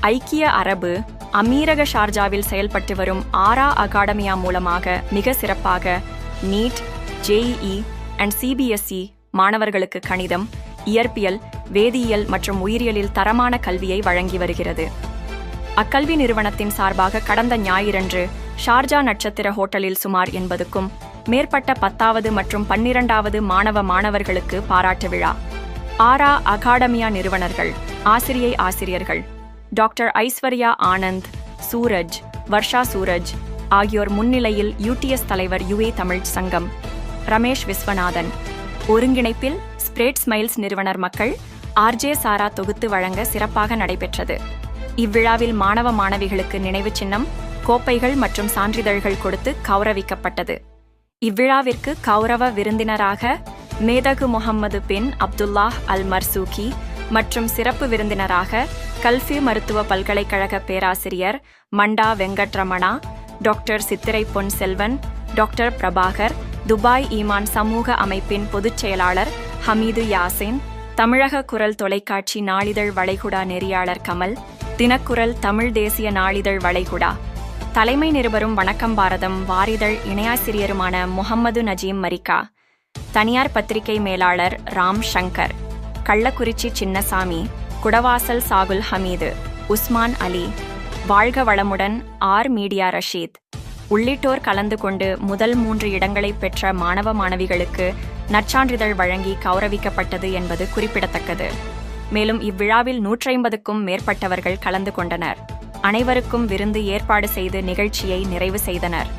ஐக்கிய அரபு அமீரக ஷார்ஜாவில் செயல்பட்டு வரும் ஆரா அகாடமியா மூலமாக மிக சிறப்பாக நீட், ஜேஇஇ அண்ட் சிபிஎஸ்இ மாணவர்களுக்கு கணிதம், இயற்பியல், வேதியியல் மற்றும் உயிரியலில் தரமான கல்வியை வழங்கி வருகிறது. அக்கல்வி நிறுவனத்தின் சார்பாக கடந்த ஞாயிறன்று ஷார்ஜா நட்சத்திர ஹோட்டலில் சுமார் 80க்கும் மேற்பட்ட 10வது மற்றும் 12வது மாணவர்களுக்கு பாராட்டு விழா. ஆரா அகாடமியா நிறுவனர்கள், ஆசிரியர்கள் டாக்டர் ஐஸ்வர்யா ஆனந்த், சூரஜ், வர்ஷா சூரஜ் ஆகியோர் முன்னிலையில் யூடிஎஸ் தலைவர் யுஏ தமிழ் சங்கம் ரமேஷ் விஸ்வநாதன் ஒருங்கிணைப்பில் ஸ்பிரேட் ஸ்மைல்ஸ் நிறுவனர் மக்கள் ஆர்ஜே சாரா தொகுத்து வழங்க சிறப்பாக நடைபெற்றது. இவ்விழாவில் மாணவிகளுக்கு நினைவு சின்னம், கோப்பைகள் மற்றும் சான்றிதழ்கள் கொடுத்து கௌரவிக்கப்பட்டது. இவ்விழாவிற்கு கௌரவ விருந்தினராக மேதகு முகம்மது பின் அப்துல்லாஹ் அல் மர்சூகி மற்றும் சிறப்பு விருந்தினராக கல்ஃபி மருத்துவ பல்கலைக்கழக பேராசிரியர் மண்டா வெங்கட்ரமணா, டாக்டர் சித்திரை பொன் செல்வன், டாக்டர் பிரபாகர், துபாய் ஈமான் சமூக அமைப்பின் பொதுச் செயலாளர் ஹமீது யாசின், தமிழக குரல் தொலைக்காட்சி நாளிதழ் வளைகுடா நெறியாளர் கமல், தினக்குரல் தமிழ் தேசிய நாளிதழ் வளைகுடா தலைமை நிருபரும் வணக்கம் பாரதம் வாரிதழ் இணையாசிரியருமான முகம்மது நஜீம் மரிகா, தனியார் பத்திரிகை மேலாளர் ராம் சங்கர், கள்ளக்குறிச்சி சின்னசாமி, குடவாசல் சாகுல் ஹமீது, உஸ்மான் அலி, வாழ்க வளமுடன் ஆர் மீடியா ரஷீத் உள்ளிட்டோர் கலந்து கொண்டு முதல் 3 இடங்களை பெற்ற மாணவிகளுக்கு நற்சான்றிதழ் வழங்கி கௌரவிக்கப்பட்டது என்பது குறிப்பிடத்தக்கது. மேலும் இவ்விழாவில் 150க்கும் மேற்பட்டவர்கள் கலந்து கொண்டனர். அனைவருக்கும் விருந்து ஏற்பாடு செய்து நிகழ்ச்சியை நிறைவு செய்தனர்.